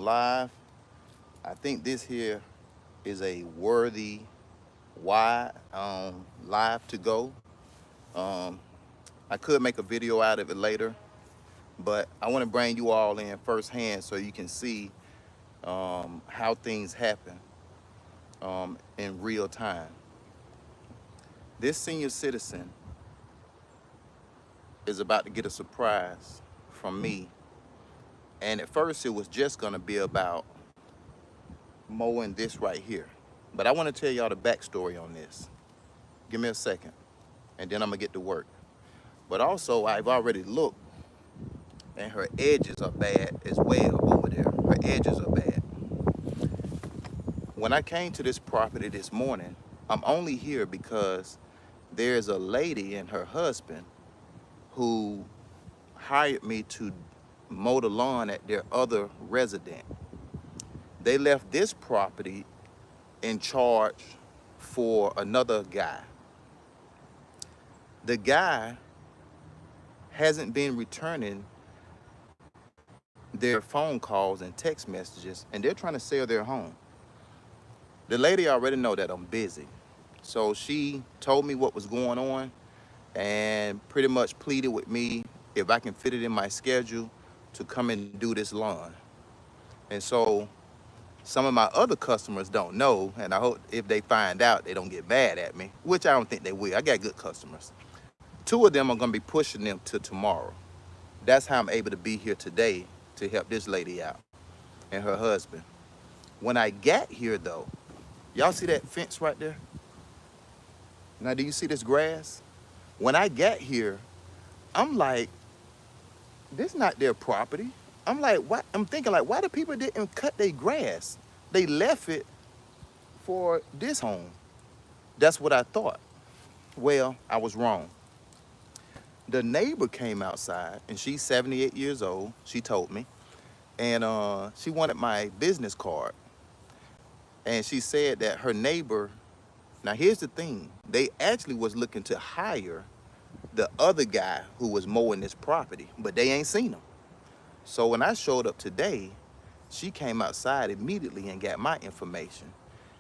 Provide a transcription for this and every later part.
live. I think this here is a worthy wide live to go. Um, I could make a video out of it later, but I want to bring you all in firsthand so you can see how things happen in real time. This senior citizen is about to get a surprise from me. And at first it was just gonna be about mowing this right here. But I wanna tell y'all the backstory on this. Give me a second, and then I'm gonna get to work. But also, I've already looked, and her edges are bad as well over there. Her edges are bad. When I came to this property this morning, I'm only here because there's a lady and her husband who hired me to mow the lawn at their other resident. They left this property in charge for another guy. The guy hasn't been returning their phone calls and text messages, and they're trying to sell their home. The lady already know that I'm busy, so she told me what was going on and pretty much pleaded with me if I can fit it in my schedule to come and do this lawn. And so some of my other customers don't know, and I hope if they find out, they don't get mad at me, which I don't think they will. I got good customers. Two of them are gonna be pushing them to tomorrow. That's how I'm able to be here today to help this lady out and her husband. When I got here though, y'all see that fence right there? Now, do you see this grass? When I got here, I'm like, this not their property. I'm like, what? I'm thinking like, why the people didn't cut their grass? They left it for this home. That's what I thought. Well, I was wrong. The neighbor came outside, and she's 78 years old, she told me, and she wanted my business card. And she said that her neighbor, now here's the thing, they actually was looking to hire the other guy who was mowing this property, but they ain't seen him. So when I showed up today, she came outside immediately and got my information.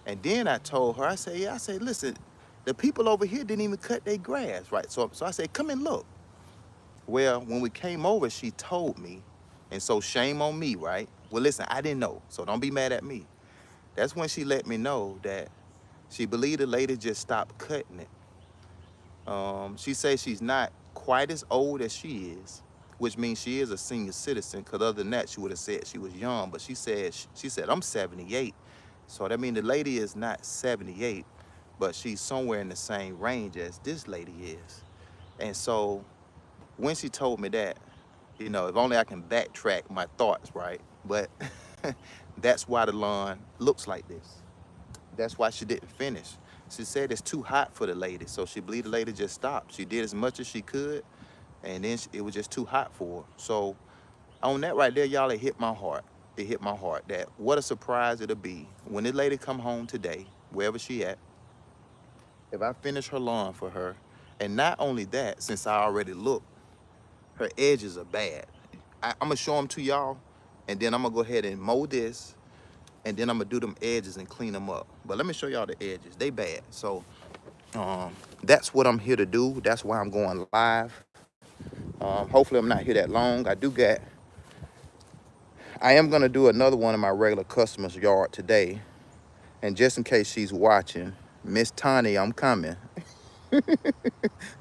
And then I told her, I said, listen, the people over here didn't even cut their grass, right? So I said, come and look. Well, when we came over, she told me, and so shame on me, right? Well, listen, I didn't know, so don't be mad at me. That's when she let me know that she believed the lady just stopped cutting it. She says she's not quite as old as she is, which means she is a senior citizen, because other than that, she would have said she was young, but she said, I'm 78. So that means the lady is not 78, but she's somewhere in the same range as this lady is. And so when she told me that, you know, if only I can backtrack my thoughts, right? But that's why the lawn looks like this. That's why she didn't finish. She said it's too hot for the lady, so she believed the lady just stopped. She did as much as she could, and then it was just too hot for her. So on that right there, y'all, it hit my heart. It hit my heart that what a surprise it'll be when this lady come home today, wherever she at, if I finish her lawn for her. And not only that, since I already looked, her edges are bad. I'm gonna show them to y'all, and then I'm gonna go ahead and mow this, and then I'm gonna do them edges and clean them up. But let me show y'all the edges. They bad. So that's what I'm here to do. That's why I'm going live. Hopefully I'm not here that long. I am gonna do another one of my regular customers' yard today. And just in case she's watching, Miss Tani, I'm coming.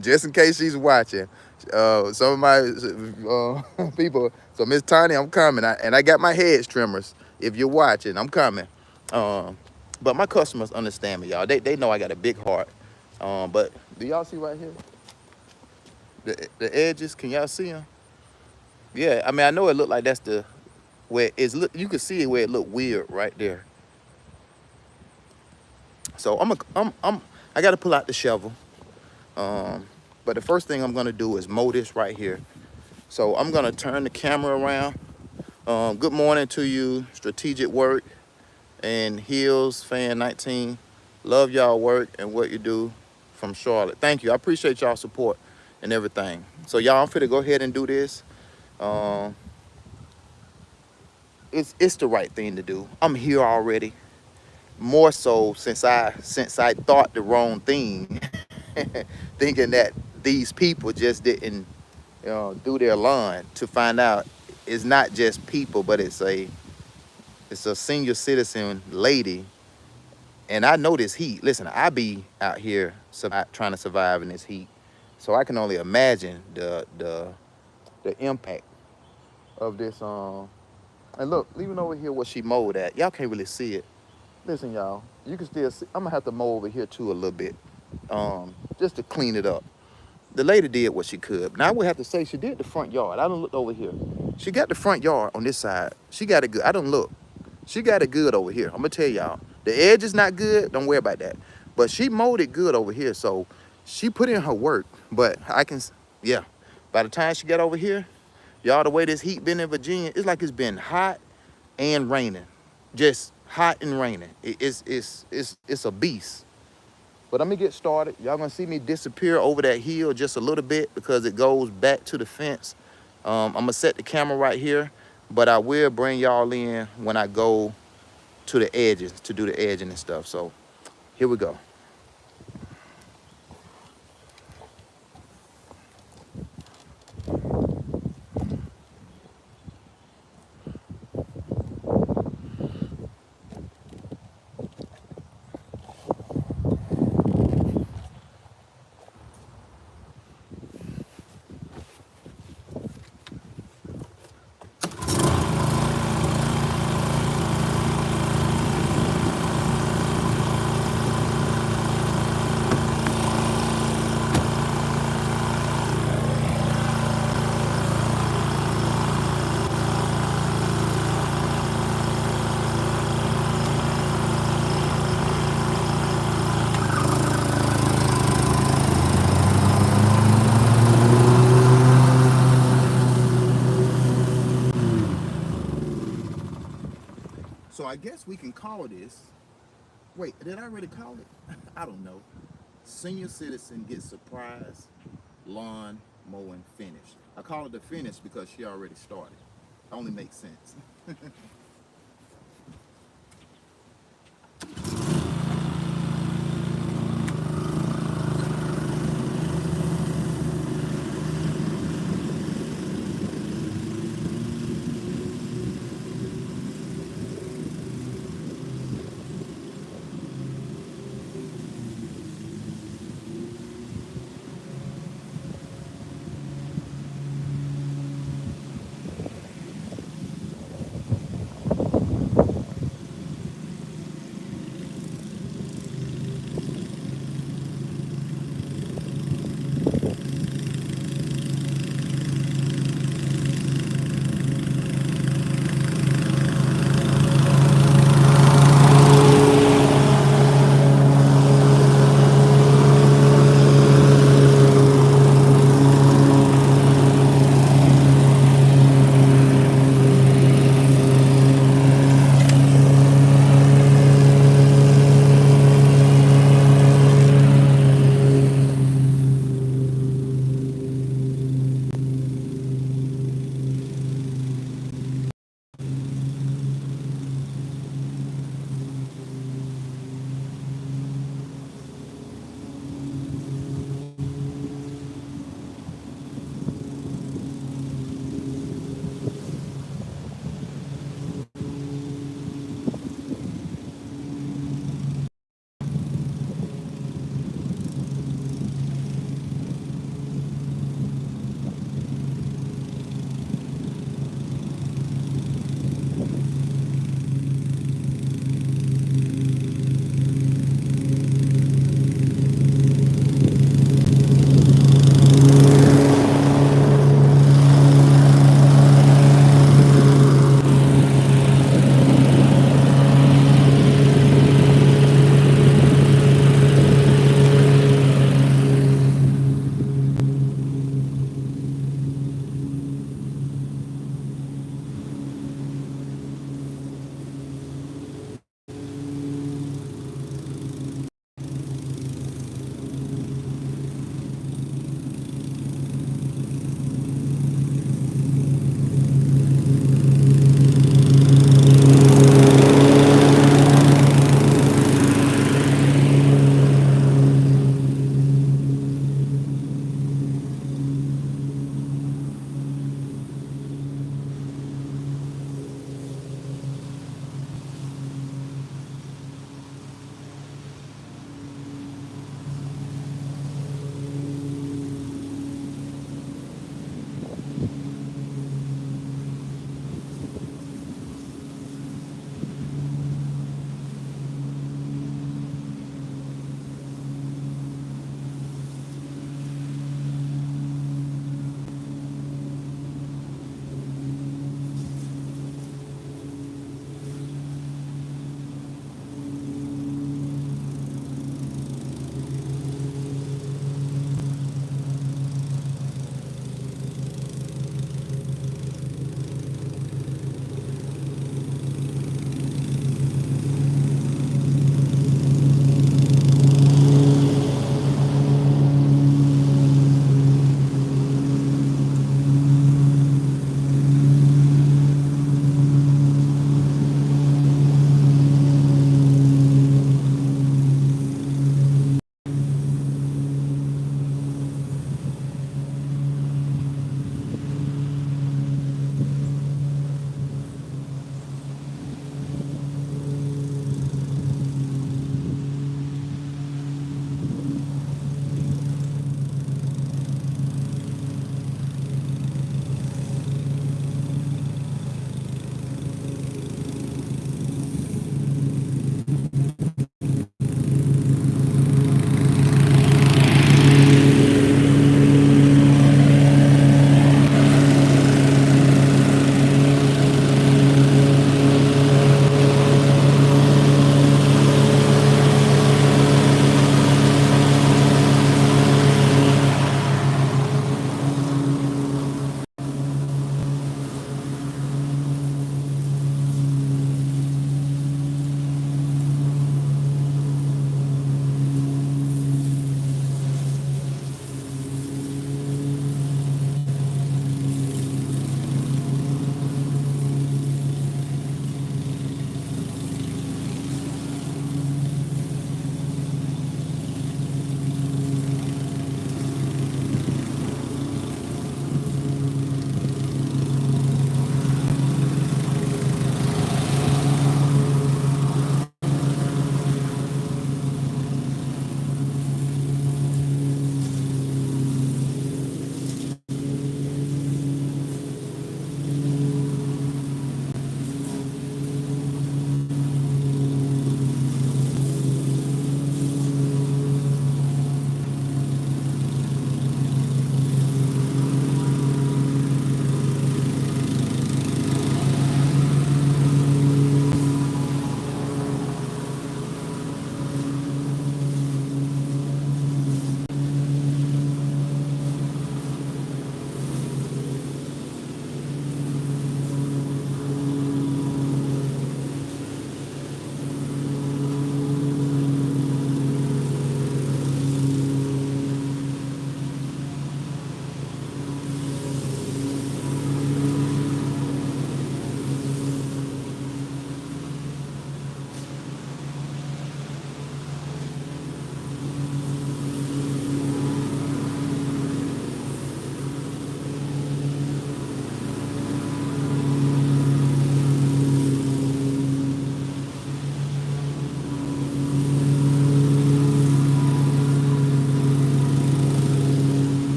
Just in case she's watching. Some of my people, so Miss Tani, I'm coming. And I got my hedge trimmers. If you're watching, I'm coming. But my customers understand me, y'all. They know I got a big heart. But do y'all see right here? The edges, can y'all see them? Yeah, I mean, I know it looked like that's where it's look. You can see it where it looked weird right there. So I got to pull out the shovel. But the first thing I'm gonna do is mow this right here. So I'm gonna turn the camera around. Good morning to you, Strategic Work and Hills Fan 19. Love y'all work and what you do from Charlotte. Thank you. I appreciate y'all support and everything. So y'all, I'm finna go ahead and do this. it's the right thing to do. I'm here already. More so since I thought the wrong thing, thinking that these people just didn't do their lawn, to find out it's not just people, but it's a senior citizen lady. And I know this heat. Listen, I be out here trying to survive in this heat, so I can only imagine the impact of this. And look, even over here where she mowed at, y'all can't really see it. Listen, y'all, you can still see. I'm gonna have to mow over here too a little bit, just to clean it up. The lady did what she could. Now I would have to say she did the front yard. I don't look over here. She got the front yard on this side. She got it good. I don't look. She got it good over here. I'm gonna tell y'all. The edge is not good. Don't worry about that. But she mowed it good over here. So she put in her work. But yeah. By the time she got over here, y'all, the way this heat been in Virginia, it's like it's been hot and raining. Just hot and raining. It's a beast. But I'm gonna get started. Y'all gonna see me disappear over that hill just a little bit because it goes back to the fence. I'm gonna set the camera right here, but I will bring y'all in when I go to the edges to do the edging and stuff. So here we go. So I guess we can call this. Wait, did I already call it? I don't know. Senior citizen gets surprise lawn mowing finish. I call it the finish because she already started. Only makes sense.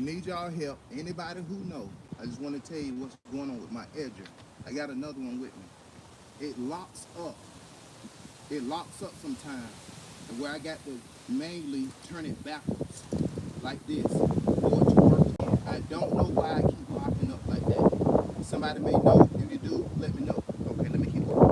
need y'all help. Anybody who know, I just want to tell you what's going on with my edger. I got another one with me. It locks up. It locks up sometimes. And where I got to manually turn it backwards like this for it to work again. I don't know why I keep locking up like that. Somebody may know. If you do, let me know. Okay, let me keep going.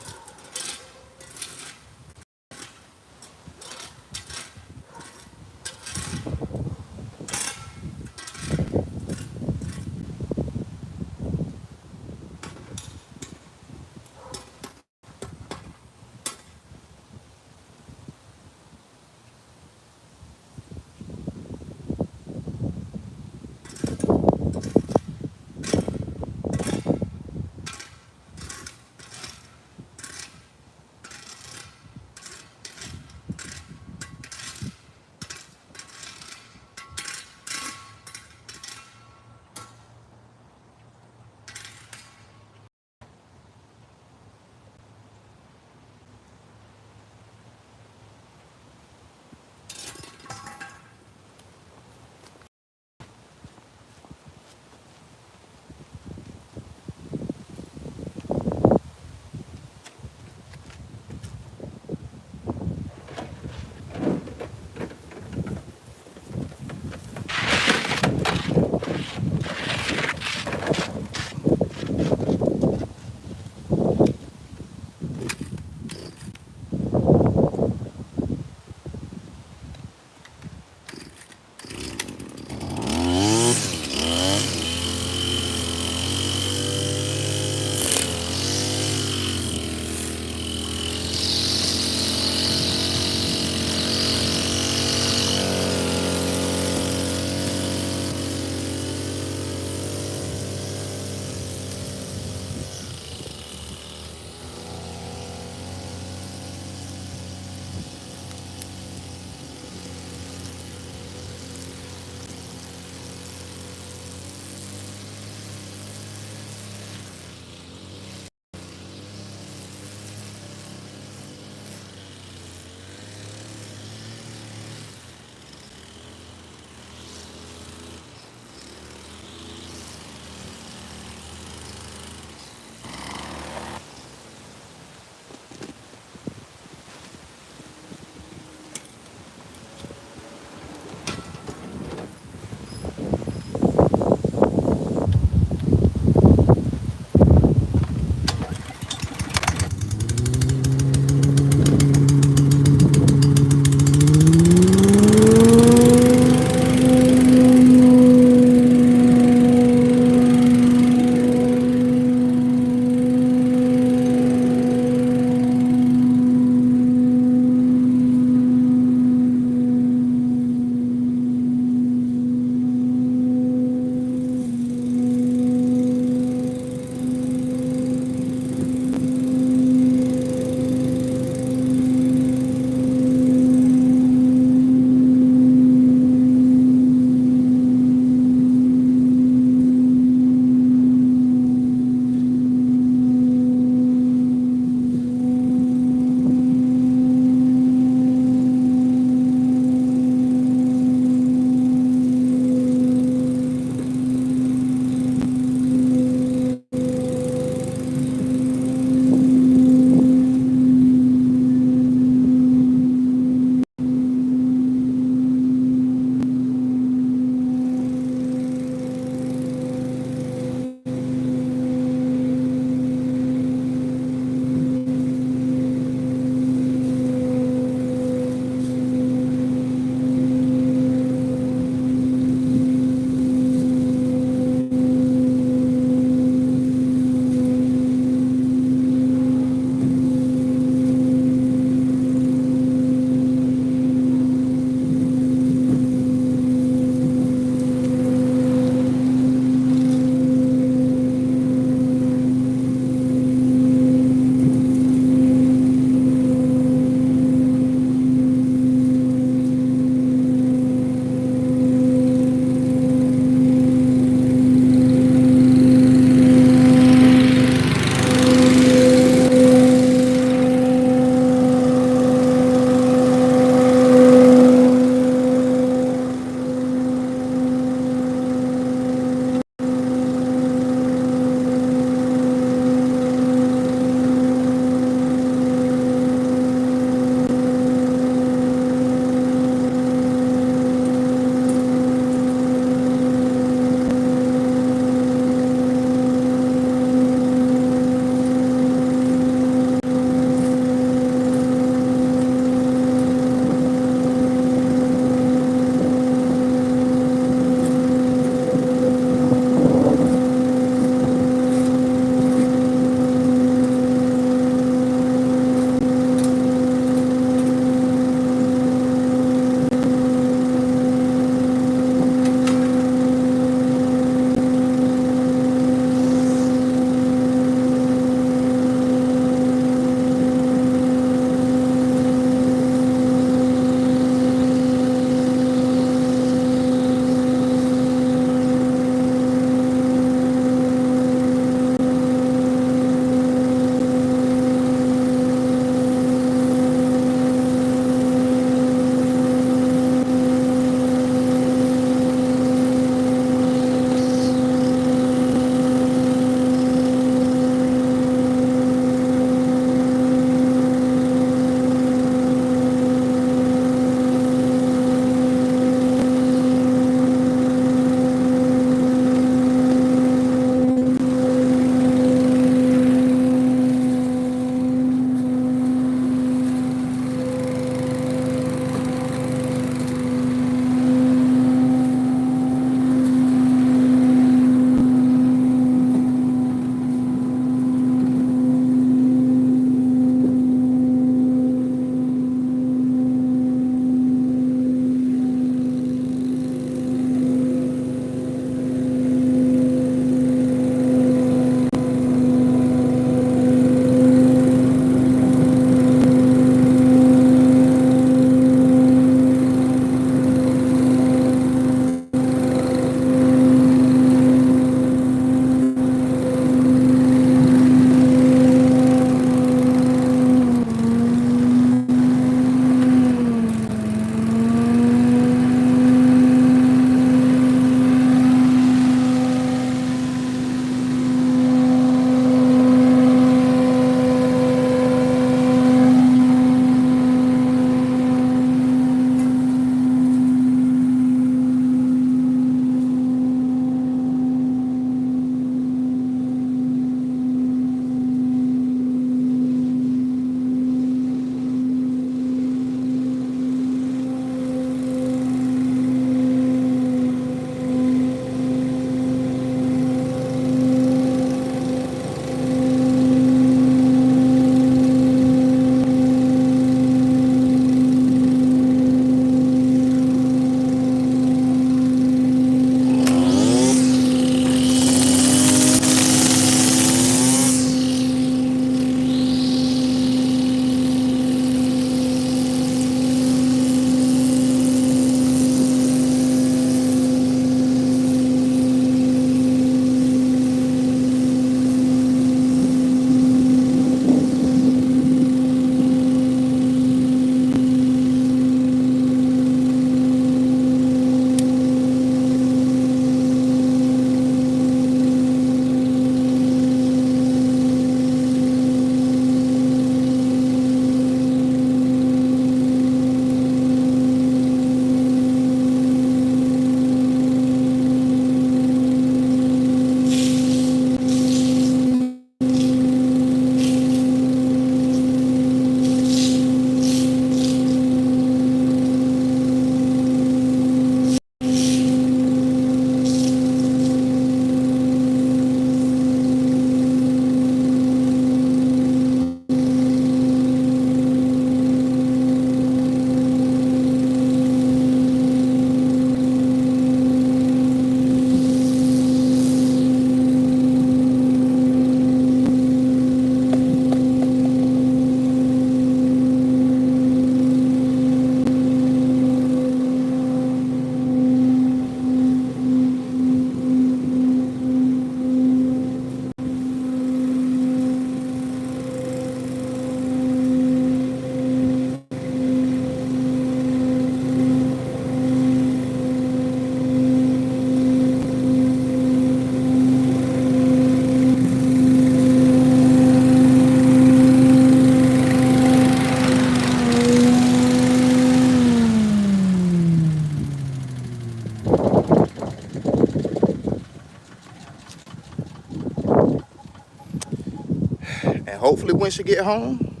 when she get home,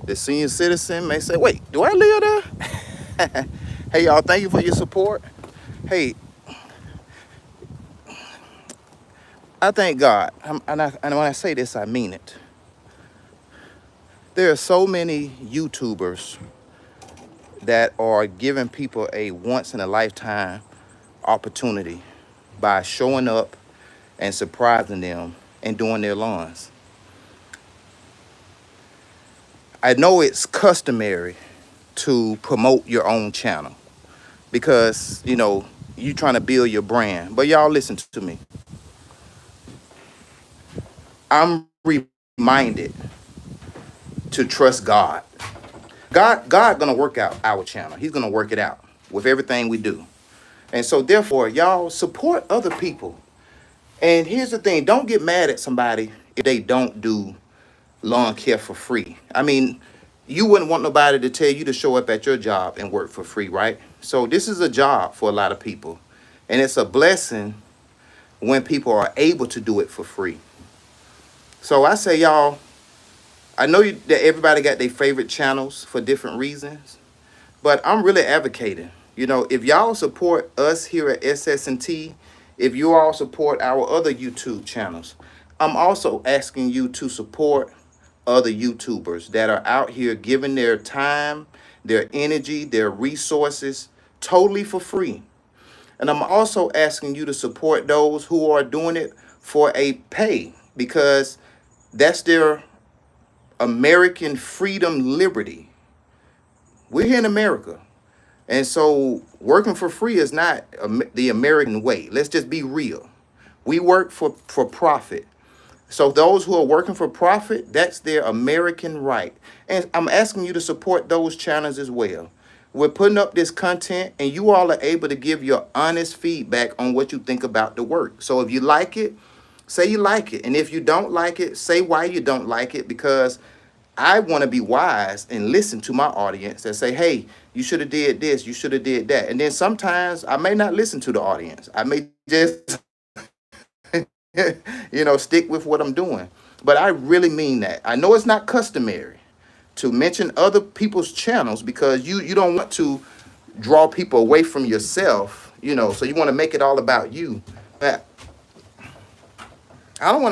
the senior citizen may say, wait, do I live there? Hey, y'all, thank you for your support. Hey, I thank God. And when I say this, I mean it. There are so many YouTubers that are giving people a once in a lifetime opportunity by showing up and surprising them and doing their lawns. I know it's customary to promote your own channel because, you know, you trying to build your brand. But y'all listen to me. I'm reminded to trust God. God gonna work out our channel. He's gonna work it out with everything we do. And so therefore, y'all support other people. And here's the thing, don't get mad at somebody if they don't do lawn care for free. I mean, you wouldn't want nobody to tell you to show up at your job and work for free, right? So this is a job for a lot of people. And it's a blessing when people are able to do it for free. So I say, y'all, I know that everybody got their favorite channels for different reasons, but I'm really advocating. You know, if y'all support us here at SS&T, if you all support our other YouTube channels, I'm also asking you to support other YouTubers that are out here giving their time, their energy, their resources totally for free. And I'm also asking you to support those who are doing it for a pay because that's their American freedom liberty. We're here in America. And so working for free is not the American way. Let's just be real. We work for profit. So those who are working for profit, that's their American right. And I'm asking you to support those channels as well. We're putting up this content and you all are able to give your honest feedback on what you think about the work. So if you like it, say you like it. And if you don't like it, say why you don't like it, because I want to be wise and listen to my audience and say, hey, you should have did this, you should have did that. And then sometimes I may not listen to the audience. I may just stick with what I'm doing. But I really mean that. I know it's not customary to mention other people's channels because you don't want to draw people away from yourself, so you want to make it all about you. But I don't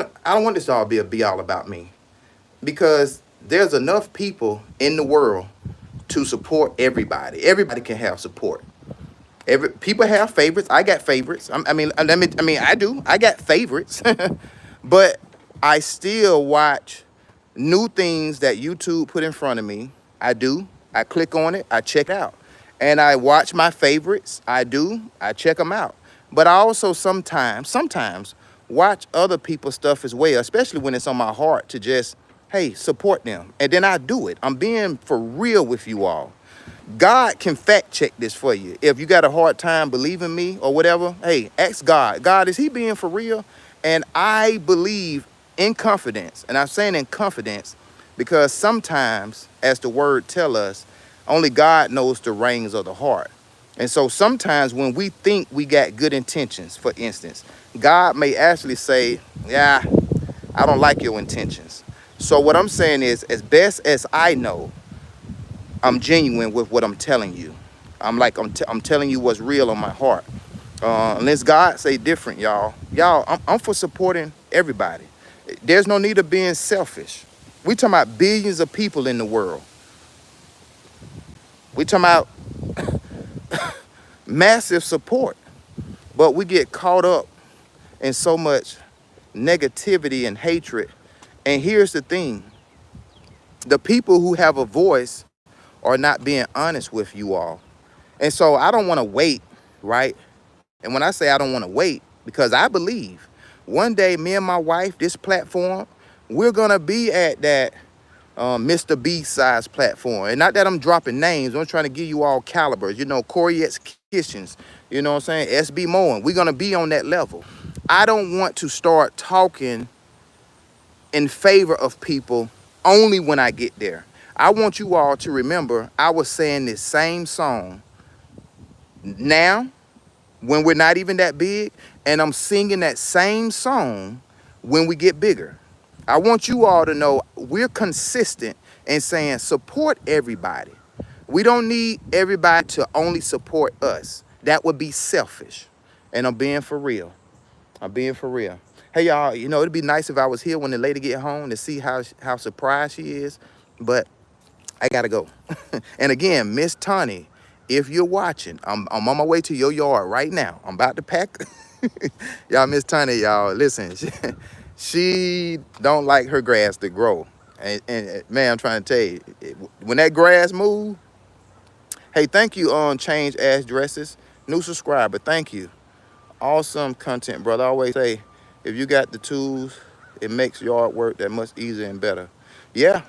want this to all be all about me, because there's enough people in the world to support everybody. Everybody can have support. People have favorites. I got favorites. I do. I got favorites, but I still watch new things that YouTube put in front of me. I do. I click on it. I check it out, and I watch my favorites. I do. I check them out. But I also sometimes watch other people's stuff as well, especially when it's on my heart to just, hey, support them. And then I do it. I'm being for real with you all. God can fact check this for you. If you got a hard time believing me or whatever, hey, ask God. God, is he being for real? And I believe in confidence. And I'm saying in confidence because sometimes, as the word tell us, only God knows the reins of the heart. And so sometimes when we think we got good intentions, for instance, God may actually say, yeah, I don't like your intentions. So what I'm saying is, as best as I know, I'm genuine with what I'm telling you. I'm telling you what's real on my heart. Unless God say different, y'all. I'm for supporting everybody. There's no need of being selfish. We talking about billions of people in the world. We talking about massive support. But we get caught up in so much negativity and hatred. And here's the thing. The people who have a voice are not being honest with you all. And so I don't want to wait, right? And when I say I don't want to wait, because I believe one day me and my wife, this platform, we're going to be at that Mr. B size platform. And not that I'm dropping names. I'm trying to give you all calibers. Coreyette's Kitchens. You know what I'm saying? SB Mowing. We're going to be on that level. I don't want to start talking in favor of people only when I get there. I want you all to remember I was saying this same song now when we're not even that big, and I'm singing that same song when we get bigger. I want you all to know we're consistent in saying support everybody. We don't need everybody to only support us. That would be selfish. And I'm being for real. I'm being for real. Hey y'all, you know, it'd be nice if I was here when the lady get home to see how surprised she is. But I gotta go. And again, Miss Tony, if you're watching, I'm on my way to your yard right now. I'm about to pack. Y'all, Miss Tony, y'all, listen, she don't like her grass to grow. And man, I'm trying to tell you, when that grass move, hey, thank you on Change Ass Dresses. New subscriber, thank you. Awesome content, brother. I always say, if you got the tools, it makes yard work that much easier and better. Yeah,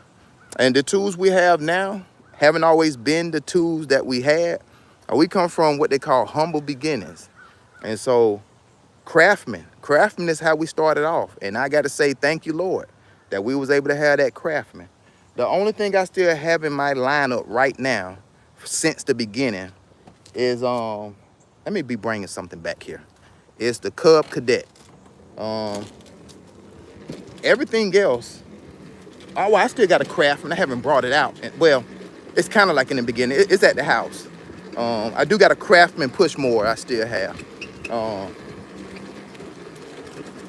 and the tools we have now haven't always been the tools that we had. We come from what they call humble beginnings. And so craftsman is how we started off. And I got to say, thank you, Lord, that we was able to have that craftsman. The only thing I still have in my lineup right now since the beginning is, let me be bringing something back here. It's the Cub Cadet. Everything else, oh, well, I still got a craftsman. I haven't brought it out. And, well, it's kind of like in the beginning. It's at the house. I do got a craftsman push more. I still have.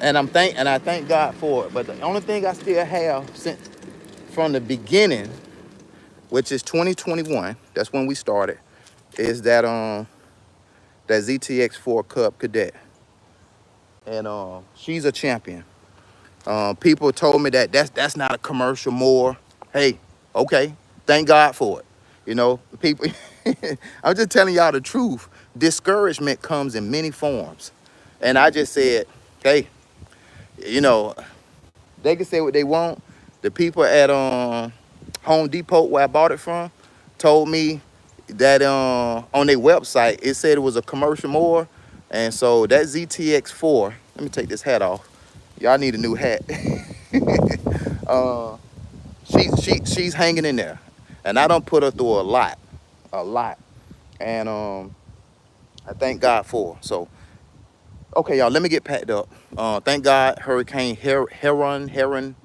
And I thank God for it. But the only thing I still have since from the beginning, which is 2021, that's when we started, is that that ZTX4 Cub Cadet. And she's a champion. People told me that that's not a commercial more. Hey, okay, thank God for it. You know, people, I'm just telling y'all the truth. Discouragement comes in many forms. And I just said, hey, you know, they can say what they want. The people at Home Depot where I bought it from told me that on their website, it said it was a commercial more. And so that ZTX4, let me take this hat off. Y'all need a new hat. She's hanging in there. And I don't put her through a lot. And I thank God for her. So, okay, y'all, let me get packed up. Thank God Hurricane Heron,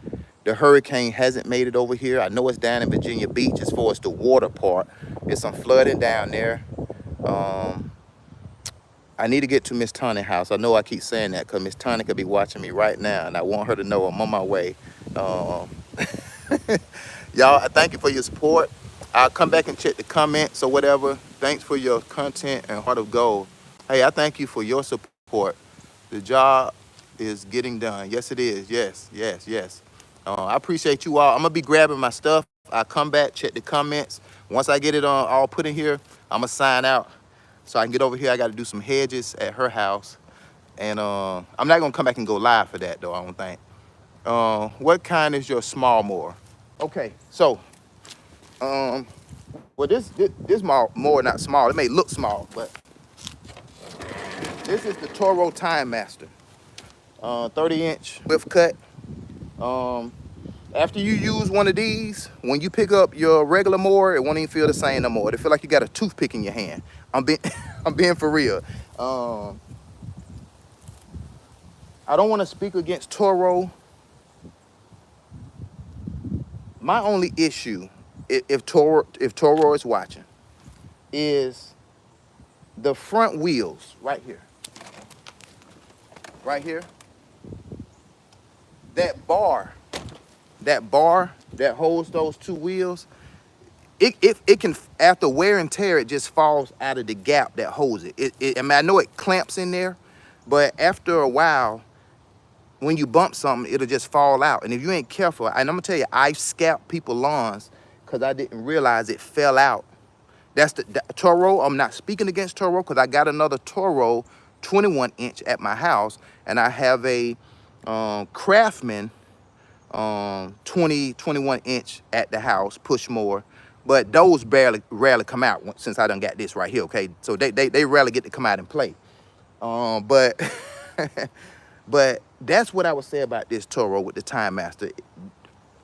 the hurricane hasn't made it over here. I know it's down in Virginia Beach as far as the water part. There's some flooding down there. I need to get to Miss Tony's house. I know I keep saying that because Miss Tony could be watching me right now, and I want her to know I'm on my way. Y'all, I thank you for your support. I'll come back and check the comments or whatever. Thanks for your content and heart of gold. Hey, I thank you for your support. The job is getting done. Yes, it is. Yes. I appreciate you all. I'm going to be grabbing my stuff. I'll come back, check the comments. Once I get it all put in here, I'm going to sign out so I can get over here. I got to do some hedges at her house. And I'm not going to come back and go live for that, though, I don't think. What kind is your small mower? Okay, so, well, this mower not small. It may look small, but this is the Toro Time Master. 30-inch width cut. After you use one of these, when you pick up your regular mower, it won't even feel the same no more. It feel like you got a toothpick in your hand. I'm being for real. I don't want to speak against Toro. My only issue, if Toro is watching, is the front wheels right here. Right here. That bar that holds those two wheels, it can, after wear and tear, it just falls out of the gap that holds it. I mean, I know it clamps in there, but after a while, when you bump something, it'll just fall out. And if you ain't careful, and I'm gonna tell you, I scalped people's lawns because I didn't realize it fell out. That's the Toro. I'm not speaking against Toro because I got another Toro 21-inch at my house, and I have a Craftsman 21-inch at the house, push more. But those rarely come out since I done got this right here, okay? So they rarely get to come out and play. But but that's what I would say about this Toro with the Time Master.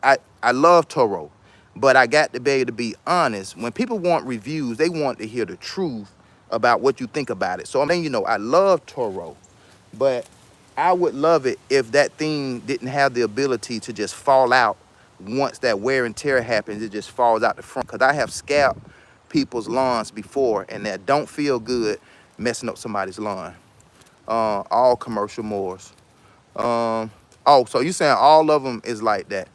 I love Toro, but I got to be able to be honest. When people want reviews, they want to hear the truth about what you think about it. So I mean, you know, I love Toro, but I would love it if that thing didn't have the ability to just fall out once that wear and tear happens. It just falls out the front. Because I have scalped people's lawns before, and that don't feel good messing up somebody's lawn. All commercial mowers. Oh, so you saying all of them is like that?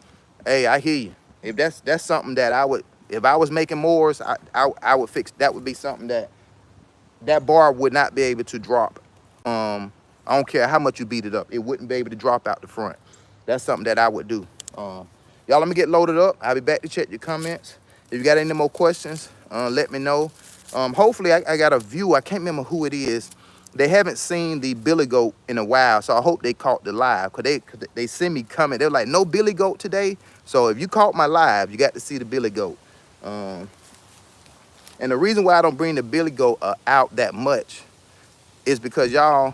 Hey, I hear you. If that's something that I would, if I was making mowers, I would fix. That would be something that bar would not be able to drop. I don't care how much you beat it up, it wouldn't be able to drop out the front. That's something that I would do. Y'all, let me get loaded up. I'll be back to check your comments. If you got any more questions, let me know. Hopefully I got a view. I can't remember who it is. They haven't seen the billy goat in a while, so I hope they caught the live. Cause they send me comment. They're like, no billy goat today. So if you caught my live, you got to see the billy goat. And the reason why I don't bring the billy goat out that much is because y'all,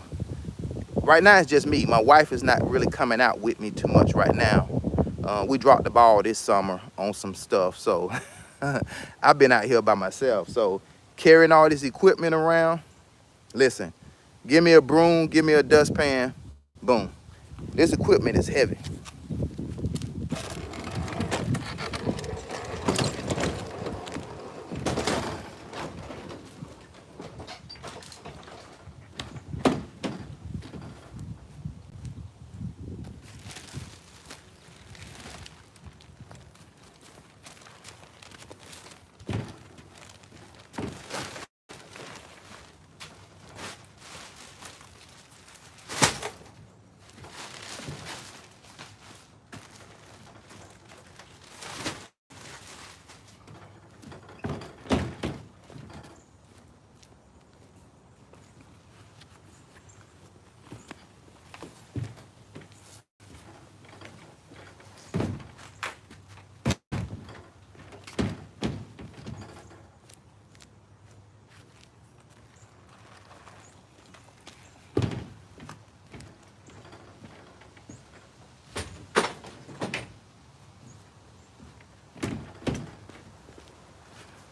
right now it's just me. My wife is not really coming out with me too much right now. We dropped the ball this summer on some stuff, so I've been out here by myself. So carrying all this equipment around, listen, give me a broom, give me a dustpan, boom. This equipment is heavy.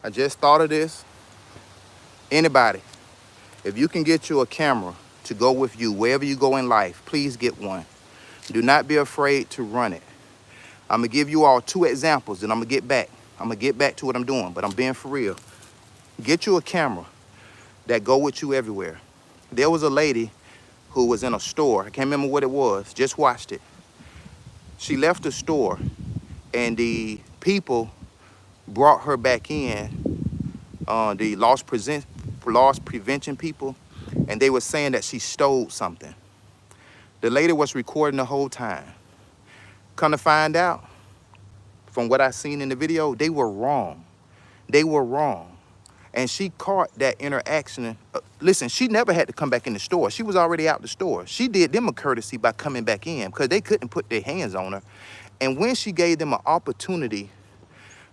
I just thought of this. Anybody, if you can get you a camera to go with you wherever you go in life, please get one. Do not be afraid to run it. I'm gonna give you all 2 examples, and I'm gonna get back. I'm gonna get back to what I'm doing, but I'm being for real. Get you a camera that go with you everywhere. There was a lady who was in a store. I can't remember what it was. Just watched it. She left the store, and the people brought her back in, the loss prevention people, and they were saying that she stole something. The lady was recording the whole time. Come to find out, from what I seen in the video, they were wrong. They were wrong. And she caught that interaction. Listen, she never had to come back in the store. She was already out the store. She did them a courtesy by coming back in because they couldn't put their hands on her. And when she gave them an opportunity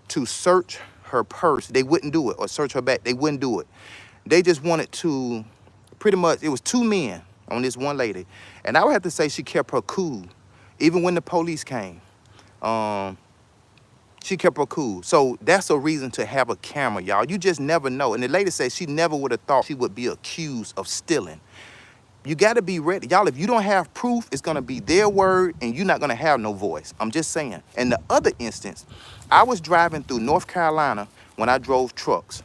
to search her purse, they wouldn't do it, or search her back, they wouldn't do it. They just wanted to, pretty much, it was 2 men on this one lady. And I would have to say she kept her cool. Even when the police came, she kept her cool. So that's a reason to have a camera, y'all. You just never know. And the lady said she never would have thought she would be accused of stealing. You got to be ready. Y'all, if you don't have proof, it's going to be their word, and you're not going to have no voice. I'm just saying. And the other instance, I was driving through North Carolina when I drove trucks.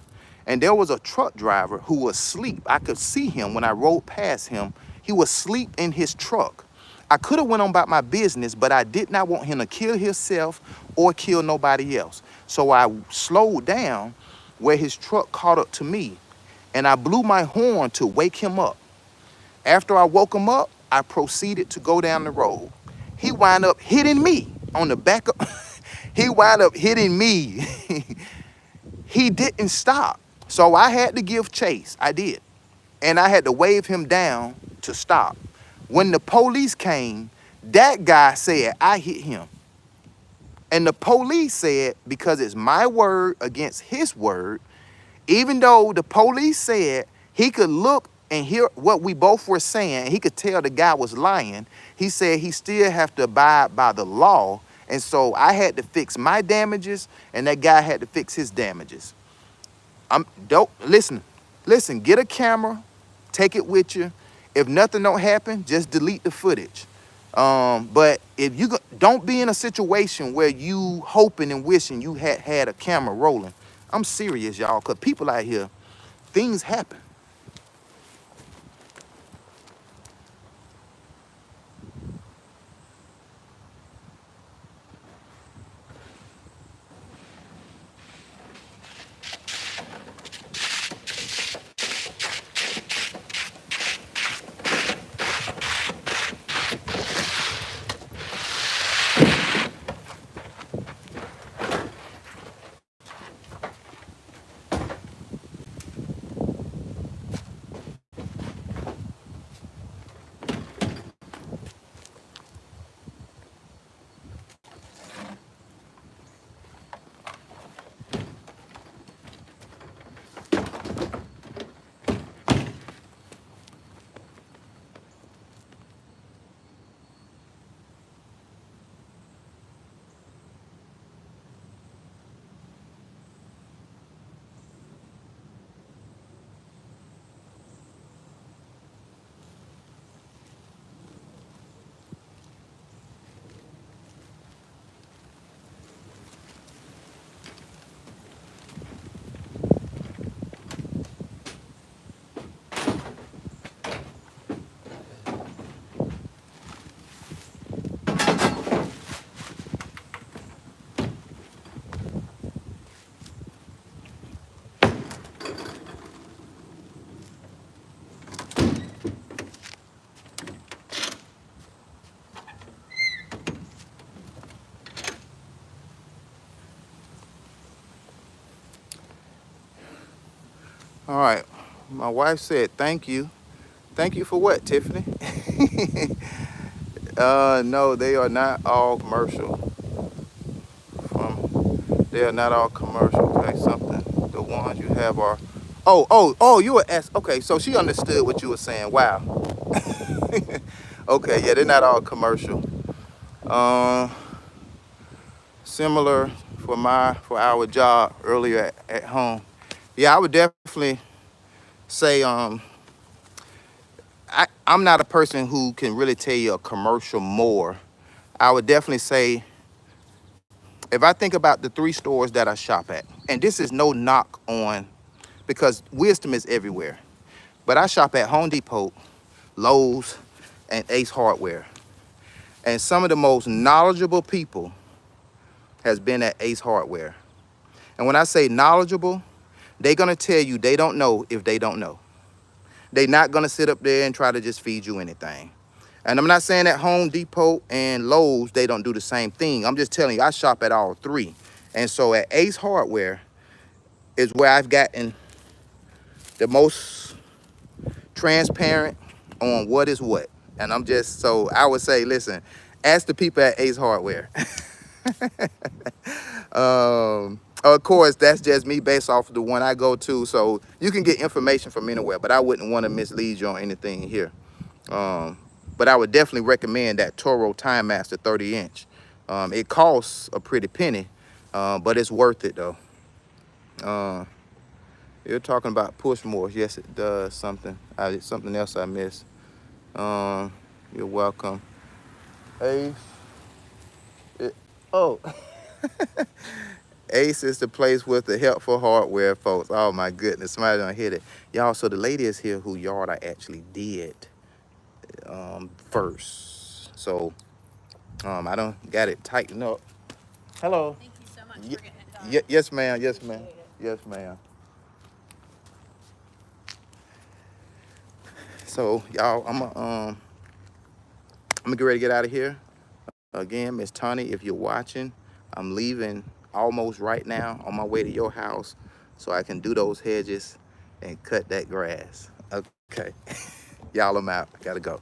And there was a truck driver who was asleep. I could see him when I rode past him. He was asleep in his truck. I could have went on about my business, but I did not want him to kill himself or kill nobody else. So I slowed down where his truck caught up to me, and I blew my horn to wake him up. After I woke him up, I proceeded to go down the road. He wound up hitting me on the back of, he wound up hitting me. He didn't stop. So I had to give chase. I did. And I had to wave him down to stop. When the police came, that guy said, I hit him. And the police said, because it's my word against his word, even though the police said he could look and hear what we both were saying, he could tell the guy was lying, he said he still have to abide by the law. And so I had to fix my damages, and that guy had to fix his damages. Listen, get a camera, take it with you. If nothing don't happen, just delete the footage. But if you don't be in a situation where you hoping and wishing you had a camera rolling. I'm serious, y'all, because people out here, things happen. All right, my wife said thank you. Thank you for what, Tiffany? No, they are not all commercial. They are not all commercial. Okay, something. The ones you have are. Oh, you were asked. Okay, so she understood what you were saying. Wow. Okay, yeah, they're not all commercial. Uh, Similar for our job earlier at home. Yeah, I would definitely say I'm not a person who can really tell you a commercial more. I would definitely say if I think about the 3 stores that I shop at, and this is no knock on because wisdom is everywhere. But I shop at Home Depot, Lowe's, and Ace Hardware. And some of the most knowledgeable people has been at Ace Hardware. And when I say knowledgeable, they're gonna tell you they don't know if they don't know. They're not gonna sit up there and try to just feed you anything. And I'm not saying at Home Depot and Lowe's, they don't do the same thing. I'm just telling you, I shop at all 3. And so at Ace Hardware is where I've gotten the most transparent on what is what. And so I would say, listen, ask the people at Ace Hardware. Of course, that's just me based off of the one I go to. So you can get information from anywhere, but I wouldn't want to mislead you on anything here. But I would definitely recommend that Toro Time Master 30-inch. It costs a pretty penny, but it's worth it though. You're talking about push more. Yes, it does something. Something else I missed. You're welcome. Ace. Oh, Ace is the place with the helpful hardware, folks. Oh my goodness, somebody done hit it. Y'all, so the lady is here who yard I actually did first. So I don't got it tightened up. Hello. Thank you so much for getting it done. Yes, ma'am. Yes, ma'am. Yes, ma'am. So y'all, I'm gonna get ready to get out of here. Again, Miss Tawny, if you're watching, I'm leaving almost right now on my way to your house so I can do those hedges and cut that grass. Okay. Y'all, I'm out. I gotta go.